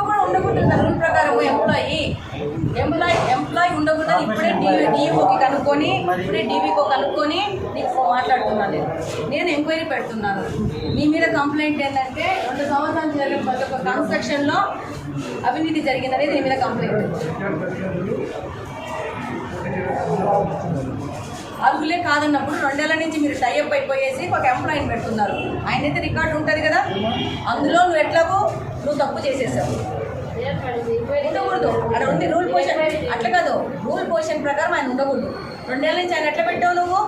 కూడా ఉండకూడదు రూల్ ప్రకారం ఎంప్లాయీ ఉండకూడదు. ఇప్పుడే డిఓకి కనుక్కొని ఇప్పుడే డీవీకో కనుక్కొని నీకు మాట్లాడుతున్నాను. నేను ఎంక్వైరీ పెడుతున్నాను. మీ మీద కంప్లైంట్ ఏంటంటే 2 సంవత్సరాలు జరిగిన ప్రతి ఒక్క కన్స్ట్రక్షన్లో అవినీతి జరిగిందనేది నీ మీద కంప్లైంట్. అర్హులే కాదన్నప్పుడు 2 ఏళ్ల నుంచి మీరు టైఅప్ అయిపోయేసి ఒక ఎంప్లాయీని పెడుతున్నారు. ఆయనైతే రికార్డు ఉంటుంది కదా, అందులో నువ్వు ఎట్లాగో నువ్వు తప్పు చేసేసావు. ఉండకూడదు అక్కడ ఉంది రూల్ పొజిషన్. అట్లా కాదు, రూల్ పొజిషన్ ప్రకారం ఆయన ఉండకూడదు. 2 ఏళ్ల నుంచి ఆయన ఎట్లా పెట్టావు నువ్వు?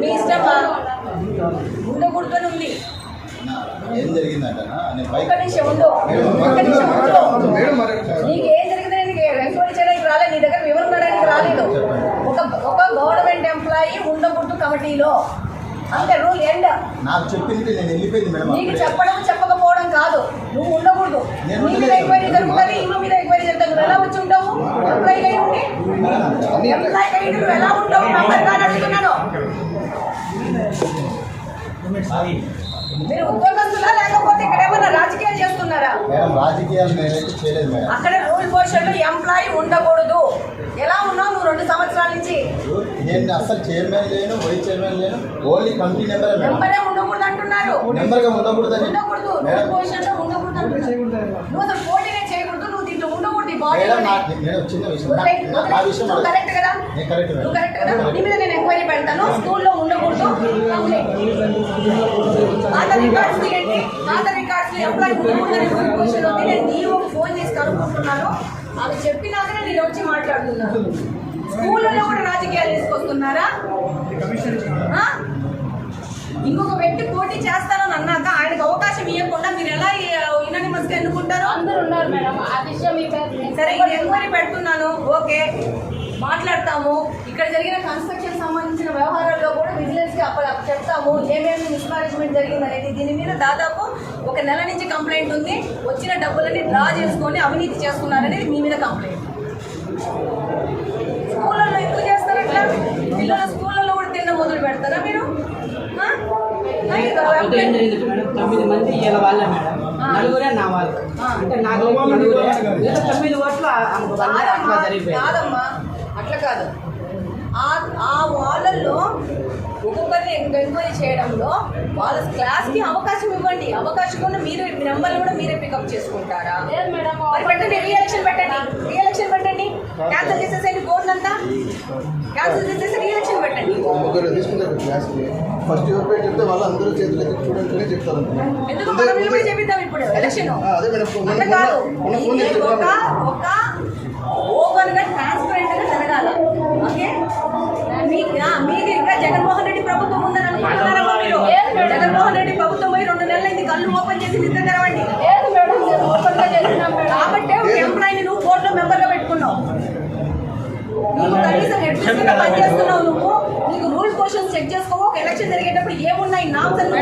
మీ ఇష్టం ఉండకూడదు అని ఉంది. ఒక్క నిమిషం ఉండు, నీకు ఏం జరిగిందని ఎంక్వైరీ చేయడానికి రాలేదు, నీ దగ్గర వివరించడానికి రాలేదు. ఒక గవర్నమెంట్ ఎంప్లాయీ ఉండకూడదు కమిటీలో, అంటే రూల్ ఎండ్. నాకు చెప్పింది నేను వెళ్ళిపోయింది మేడం. నీకు చెప్పడం చెప్పకపోవడం కాదు, నువ్వు ఉండకూడదు. నీ మీద ఎంక్వైరీ జరుగుతుంది, ఈమె మీద ఎంక్వైరీ జరుగుతుంది. నువ్వు ఎలా వచ్చి ఉంటావు? ఎంప్లాయీ అయి ఉండి నువ్వు ఎలా ఉంటావు? మెంబర్ కానీ అడుగుతున్నాను. మీరు ఉద్యోగస్తులా లేకపోతే ఇక్కడ ఏమన్నా రాజకీయాలు చేస్తున్నారా? అక్కడ రూల్ పొజిషన్ ఎంప్లాయీ ఉండకూడదు. ఎలా ఉన్నావు నువ్వు 2 సంవత్సరాల నుంచి? నేను అసలు చైర్మన్ లేను, వైస్ చైర్మన్ లేను, ఓన్లీ కమిటీ మెంబరే ఉండకూడదు అంటున్నారు. మెంబర్గా ఉండకూడదు, ఉండకూడదు, రూల్ పొజిషన్ లో ఉండకూడదు అంటున్నారు. నువ్వు అసలు పోటీనే చేయకూడదు, నువ్వు దీంట్లో ఉండకూడదు. చిన్న విషయం కరెక్ట్ కదా? నువ్వు కరెక్ట్ కదా? నీ మీద నేను ఎంక్వైరీ పెడతాను. స్కూల్లో ఉండకూడదు. పాత రికార్డ్స్ తీయండి, పాత రికార్డ్స్ ఎంప్లాయీ ఉండకూడదని రూల్ పొజిషన్ ఉంది. నేను నీకు ఫోన్ చేసి కనుక్కుంటున్నాను. అవి చెప్పినాకనే నేను వచ్చి మాట్లాడుతున్నాను. స్కూళ్ళలో కూడా రాజకీయాలు తీసుకొస్తున్నారా? ఇంకొక వ్యక్తి పోటీ చేస్తానని అన్నాక ఆయనకు అవకాశం ఇవ్వకుండా మీరు ఎలా యునానిమస్ గా ఎన్నుకుంటారు? అందరూ ఉన్నారు మేడం, ఆ విషయం సరే ఎంక్వైరీ పెడుతున్నాను, ఓకే మాట్లాడతాము. ఇక్కడ జరిగిన కన్స్ట్రక్షన్ సంబంధించిన వ్యవహారాల్లో కూడా విజిలెన్స్ కి చెప్తాము ఏమేమి మిస్మేనేజ్మెంట్ జరిగింది అనేది. దీని మీద దాదాపు 1 నెల నుంచి కంప్లైంట్ ఉంది. వచ్చిన డబ్బులని డ్రా చేసుకొని అవినీతి చేస్తున్నారనేది మీ మీద కంప్లైంట్. స్కూళ్ళల్లో ఎక్కువ చేస్తారు అట్లా. పిల్లలు స్కూళ్ళల్లో కూడా తిన్న మొదలు పెడతారా మీరు? 9 మంది ఇవాళ వాళ్ళ మేడం, నలుగురే నా వాళ్ళు. అంటే నాకు 9 ఓట్లు అట్లా జరిగిపోయింది. కాదమ్మా, అట్లా కాదు. ఆ వాళ్ళల్లో ఒక్కొక్కరిని ఎంక్వైరీ చేయడంలో వాళ్ళ క్లాస్కి అవకాశం ఇవ్వండి. అవకాశం కూడా మీరు నెంబర్లు కూడా మీరే పికప్ చేసుకుంటారా? పెట్టండి, రీఎలక్షన్ పెట్టండి. క్యాన్సిల్ చేసేసేయండి, బోర్డు అంతా క్యాన్సిల్ చేసేసి రీఎలక్షన్ పెట్టండి. ఫస్ట్ ఇయర్ పేరు చెప్తే వాళ్ళు అందరూ చేతులు చూడండి చెప్తారు. ఎందుకు మనం కూడా చెప్పిద్దాం ఇప్పుడు ఎలక్షన్ అంటే కాదు. ఒక ఓపెన్ గా ట్రాన్స్పరెంట్ గా జరగాల. ఓకే, మీది ఇంకా జగన్మోహన్ రెడ్డి ప్రభుత్వం ఉందని అనుకుంటున్నారా? మీరు జగన్మోహన్ రెడ్డి ప్రభుత్వం పోయి 2 నెలలైంది, కళ్ళు ఓపెన్ చేసి నిద్ర తెరవండి. కాబట్టి ఒక ఎంప్లాయీని నువ్వు బోర్డులో మెంబర్ గా పెట్టుకున్నావు. నువ్వు కనీసం ఎడ్మిషన్ గా పనిచేస్తున్నావు. నువ్వు నీకు రూల్ క్వశ్చన్ చెక్ చేసుకోవు. ఒక ఎలక్షన్ జరిగేటప్పుడు ఏమున్నాయి నామ్స్ అని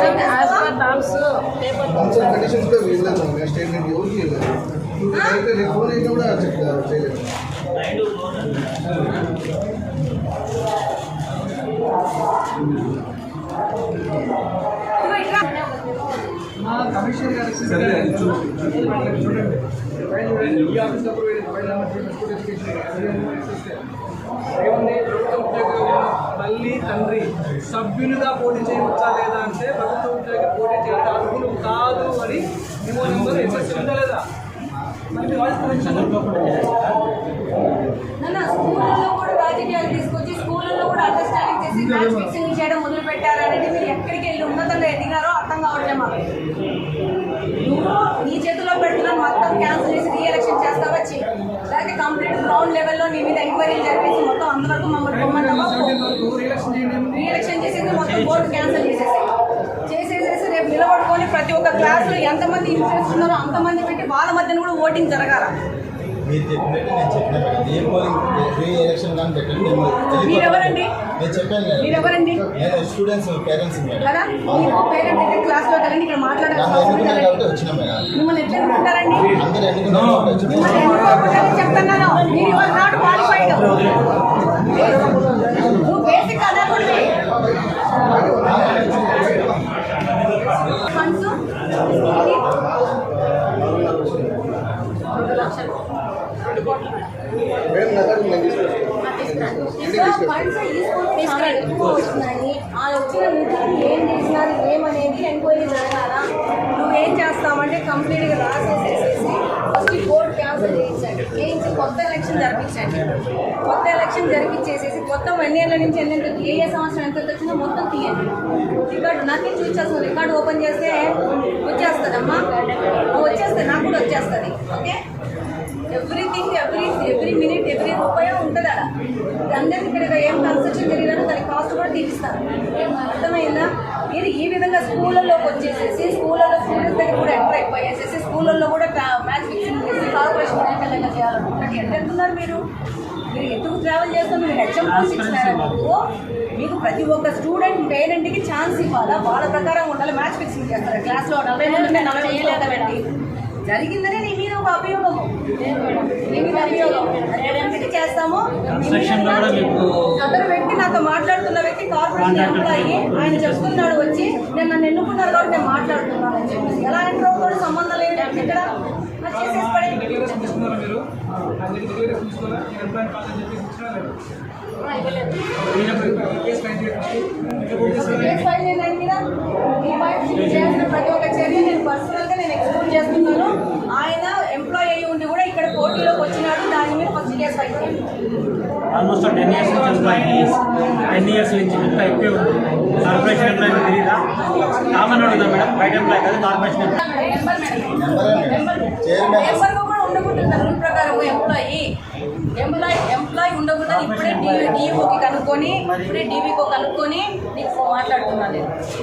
కమిషనర్ గారికి తల్లి తండ్రి సభ్యులుగా పోటీ చేయవచ్చా లేదా అంటే ప్రభుత్వ ఉద్యోగి పోటీ చేయడం అర్హులు కాదు అని మేము నెంబర్ ఎస్ఎస్సీ ఉందా లేదా? స్కూళ్ళలో కూడా రాజకీయాలు తీసుకొచ్చి స్కూళ్ళలో కూడా అండర్స్టాండింగ్ చేసి మ్యాచ్ ఫిక్సింగ్ చేయడం మొదలు పెట్టారనేది మీరు ఎక్కడికి వెళ్ళి ఉన్నతంగా ఎదిగారో అర్థం కావట్లే మాకు. నువ్వు నీ చేతిలో పెడుతున్నా మొత్తం క్యాన్సిల్ చేసి రీఎలక్షన్ చేస్తా వచ్చి, లేకపోతే కంప్లీట్ గ్రౌండ్ లెవెల్లో నీ మీద ఎంక్వైరీలు జరిపేసి మొత్తం అంతవరకు మమ్మల్ని రీఎలక్షన్ చేసేసి మొత్తం బోర్డు క్యాన్సిల్ చేసేసేసి రేపు నిలబడుకొని ప్రతి ఒక్క క్లాసులో ఎంతమంది ఇంట్రెస్ట్ ఉన్నారో అంతమంది పెట్టి వాళ్ళ మధ్యన కూడా ఓటింగ్ జరగాల. మీరు చెప్పినట్టు నేను చెప్పినట్టు ఏ పోలింగ్ ఫ్రీ ఎలక్షన్ కానీ పెట్టండి. మీరెవరండి? నేను చెప్పాను కదా, మీరెవరండి? నేను స్టూడెంట్స్ పేరెంట్స్ కదా. మీరు పేరెంట్ అయితే క్లాస్లో కదండి, ఇక్కడ మాట్లాడాలి. వచ్చినాం మిమ్మల్ని ఎట్లా ఎన్నుకుంటారండి? అందరూ ఎన్నుకున్నారు చెప్తున్నాను, మీరు యువర్ నాట్ క్వాలిఫైడ్. నువ్వు బేసిక్ అదే ఏం చేసినారు ఏమనేది ఎంక్వైరీ జరగాలా. నువ్వేం చేస్తావంటే కంప్లీట్గా రాసేసేసేసి ఫస్ట్ బోర్డు క్యాన్సిల్ చేయించండి, చేయించి కొత్త ఎలక్షన్ జరిపించండి. కొత్త ఎలక్షన్ జరిపించేసేసి మొత్తం ఎన్ని ఏళ్ళ నుంచి ఏ సంవత్సరం ఎంత వచ్చిందో మొత్తం తీయండి. రికార్డు నాకే చూపించాల్సిన రికార్డు ఓపెన్ చేస్తే వచ్చేస్తుందమ్మా, వచ్చేస్తుంది, నాకు కూడా వచ్చేస్తుంది. Okay, everything every minute every రూపాయి ఉంటుంది అలా. అందరికి ఇక్కడ ఏం కన్స్ట్రక్షన్ జరిగినారో దాని కాస్ట్ కూడా తీపిస్తారు. అర్థమైందా? మీరు ఈ విధంగా స్కూళ్ళలోకి వచ్చేసేసి స్కూళ్ళలో స్టూడెంట్స్ దగ్గర కూడా ఎంటర్ అయిపోయేసేసి స్కూళ్ళల్లో కూడా మ్యాచ్ ఫిక్సింగ్ చేసి కార్పొరేషన్ ఎన్నికలు చేయాలనుకుంటే ఎంత వెళ్తున్నారు మీరు ఎందుకు ట్రావెల్ చేస్తున్నారు? మీరు హెచ్ఎం కోర్స్ ఇచ్చినారా? మీకు ప్రతి ఒక్క స్టూడెంట్ పేరెంట్కి ఛాన్స్ ఇవ్వాలా, వాళ్ళ ప్రకారం ఉండాలి. మ్యాచ్ ఫిక్సింగ్ చేస్తారు క్లాస్లో 40 మంది 40 పెట్టి జరిగిందనే నీ మీద ఒక అభియోగము, నీ మీద అభియోగం ఎందుకు చేస్తాము. అతను వ్యక్తి నాతో మాట్లాడుతున్న వ్యక్తి కార్పొరేషన్ ఎంప్లాయీ, ఆయన చెప్తున్నాడు వచ్చి నేను నన్ను ఎన్నుకున్నారు కాబట్టి నేను మాట్లాడుతున్నాను అని చెప్పి. ఎలా ఎంటర్ అవుతాడు? సంబంధం లేదు ఇక్కడ చేసేసి పడే. తీసుకున్నారా మీరు? తీసుకోవాలా ఎంప్లాయీ కాదని చెప్పేసి ఇచ్చినా లేదు? కేసు ఫైల్ చేయండి మీద చేసిన ప్రతి ఒక్క చర్య నేను పర్సనల్గా నేను ఎక్స్ప్లోర్ చేస్తున్నాను. ఆయన ఎంప్లాయీ అయ్యి ఉండి కూడా ఇక్కడ కోర్టులోకి వచ్చినాడు, దాని మీద ఫస్ట్ కేసు ఫైల్ చేయండి. ఆల్మోస్ట్ 10 years నుంచి ఎంప్లాయీ 10 years నుంచి ఇంకా ఎక్కువే ఉంది. కార్పొరేషన్ ఎంప్లాయీ తెలియదా? కామన్ అడుగుదా మేడం? బయట ఎంప్లాయీ కదా, కార్పొరేషన్ నెంబర్ కూడా ఉండకూడదు రూల్ ప్రకారం. ఎంప్లాయీ ఉండకూడదు. ఇప్పుడే డిఓకి కనుక్కొని ఇప్పుడే డీవీకో కనుక్కొని నీకు మాట్లాడుతున్నాను.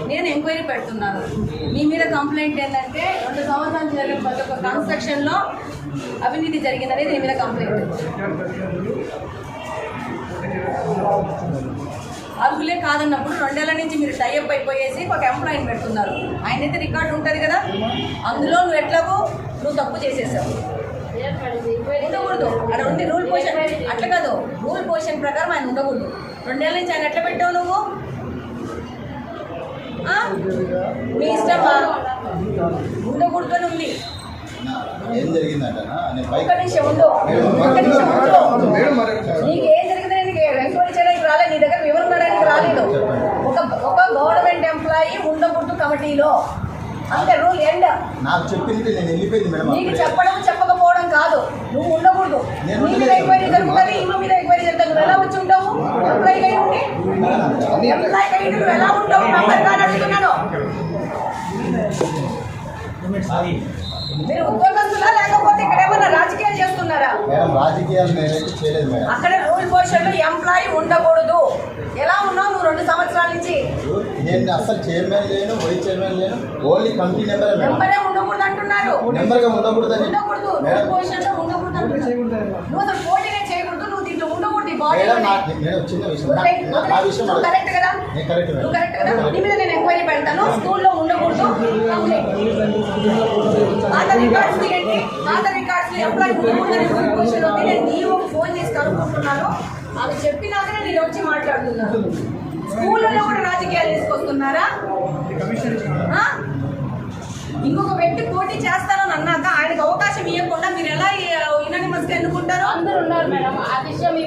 నేను ఎంక్వైరీ పెడుతున్నాను. మీ మీద కంప్లైంట్ ఏంటంటే 2 సంవత్సరాలు జరిగిన ప్రతి ఒక్క కన్స్ట్రక్షన్లో అవినీతి జరిగిందనేది నీ మీద కంప్లైంట్. అర్హులే కాదన్నప్పుడు 2 ఏళ్ల నుంచి మీరు టైఅప్ అయిపోయేసి ఒక ఎంప్లాయీని పెడుతున్నారు. ఆయనైతే రికార్డు ఉంటుంది కదా, అందులో నువ్వు ఎట్లాగో నువ్వు తప్పు చేసేసావు. ఉండకూడదు అక్కడ ఉండి రూల్ పొజిషన్ అట్లా కాదు, రూల్ పొజిషన్ ప్రకారం ఆయన ఉండకూడదు. 2 ఏళ్ళ నుంచి ఆయన ఎట్లా పెట్టావు నువ్వు? మీ ఇష్టమా? ఉండకూడదు అని ఉంది. ఏం జరిగిందంటనా? ఒక్క నిమిషం ఉండు, ఒక్క నిమిషం ఉండు. నీకు ఏం జరిగిందని నీకు ఎంక్వైరీ చేయడానికి రాలేదు, నీ దగ్గర వివరించడానికి రాలేదు. ఒక గవర్నమెంట్ ఎంప్లాయీ ఉండకూడదు కమిటీలో, అంతే రూల్ ఎండ్. నాకు చెప్పింది నేను వెళ్ళిపోయింది మేడం. నీకు చెప్పడం చెప్పకపోవడం కాదు, నువ్వు ఉండకూడదు. నీ మీద ఎంక్వైరీ జరుగుతుంది, ఇల్లు మీద ఎంక్వైరీ జరుగుతుంది. నువ్వు ఎలా వచ్చి ఉంటావు? ఎంప్లాయీ అయి ఉండి నువ్వు ఎలా ఉంటావు? నంబర్ కానీ అడుగుతున్నాను. మీరు ఉద్యోగస్తులా లేకపోతే ఇక్కడ ఏమన్నా రాజకీయాలు చేస్తున్నారా? మేడం రాజకీయాలు నేనైతే చేయలేదు మేడం. అక్కడ రూల్ పొజిషన్లో ఎంప్లాయీ ఉండకూడదు. ఎలా ఉన్నావు నువ్వు 2 సంవత్సరాల నుంచి? నేను అసలు చైర్మన్ లేను, వైస్ చైర్మన్ లేను, ఓన్లీ కమిటీ నెంబర్. నెంబరే ఉండకూడదు అంటున్నారు. నెంబర్గా ఉండకూడదు ఉండకూడదు, రూల్ పొజిషన్లో ఉండకూడదు అంటున్నారు. నువ్వు అసలు పోటీనే చేయకూడదు, నువ్వు దీంట్లో ఉండకూడదు. ఈ బాడీ మేడం నేను చిన్న విషయం నా విషయం నువ్వు కరెక్ట్ కదా? నేను కరెక్ట్ నువ్వు కరెక్ట్ కదా? నీ మీద నేను ఎంక్వైరీ పెడతాను. స్కూల్లో ఉండకూడదు. పాత రికార్డ్స్ తీయండి, పాత రికార్డ్స్ ఎంప్లాయీ ఉండకూడదని రూల్ పొజిషన్ ఉంది. నేను DOకి ఫోన్ చేసి కనుక్కుంటున్నాను. అది చెప్పినాకనే నేను వచ్చి మాట్లాడుతున్నాను. స్కూళ్ళలో కూడా రాజకీయాలు తీసుకొస్తున్నారా? ఇంకొక వ్యక్తి పోటీ చేస్తానని అన్నాక ఆయనకు అవకాశం ఇవ్వకుండా మీరు ఎలా యునానిమస్గా ఎన్నుకుంటారు? అందరూ ఉన్నారు మేడం, ఆ విషయం మీ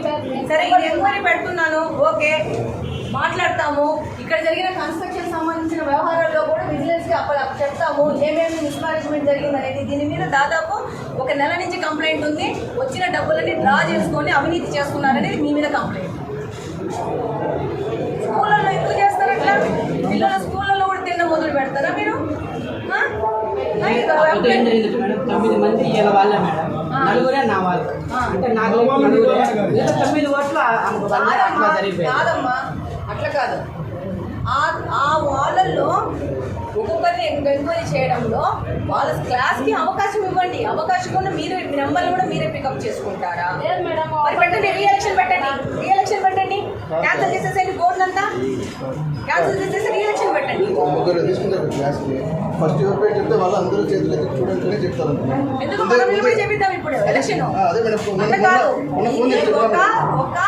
సరే, ఇది ఎంక్వైరీ పెడుతున్నాను, ఓకే మాట్లాడతాము. ఇక్కడ జరిగిన కన్స్ట్రక్షన్ సంబంధించిన వ్యవహారాల్లో కూడా విజిలెన్స్కి అప్పుడు చెప్తాము ఏమేమి మిస్మేనేజ్మెంట్ జరిగింది అనేది. దీని మీద దాదాపు 1 నెల నుంచి కంప్లైంట్ ఉంది. వచ్చిన డబ్బులన్నీ డ్రా చేసుకొని అవినీతి చేస్తున్నారనేది మీ మీద కంప్లైంట్. స్కూళ్ళల్లో ఎందుకు చేస్తారు అట్లా? పిల్లల స్కూళ్ళల్లో కూడా తిన్న మొదలు పెడతారా మీరు? అప్పుడు ఏం జరిగింది మేడం? 9 మంది ఇలా వాళ్ళే మేడం, 4 నా వాళ్ళు. అంటే నాకు 9 ఓట్లు అట్లా జరిగిపోయింది. కాదమ్మా, అట్లా కాదు. ఆ వాళ్ళల్లో ఒక్కొక్కరిని ఎంక్వైరీ చేయడంలో వాళ్ళ క్లాస్కి అవకాశం ఇవ్వండి. అవకాశం కూడా మీరు నెంబర్లు కూడా మీరే పికప్ చేసుకుంటారా? లేదు మేడం, మరి పెట్టండి, రీఎలక్షన్ పెట్టండి, రీఎలక్షన్ పెట్టండి. క్యాన్సిల్ చేసేసేయండి, బోర్డు అంతా క్యాన్సిల్ చేసేసి రీఎలక్షన్ పెట్టండి. ముగ్గురు తీసుకుంటారు క్లాస్కి. ఫస్ట్ ఎవరి పేరు చెప్తే వాళ్ళు అందరూ చేతులు ఎత్తి చూడండి చెప్తారు. ఎందుకు మనం కూడా చెప్పిద్దాం ఇప్పుడు ఎలక్షన్. అదే మేడం అంటే కాదు, ఒక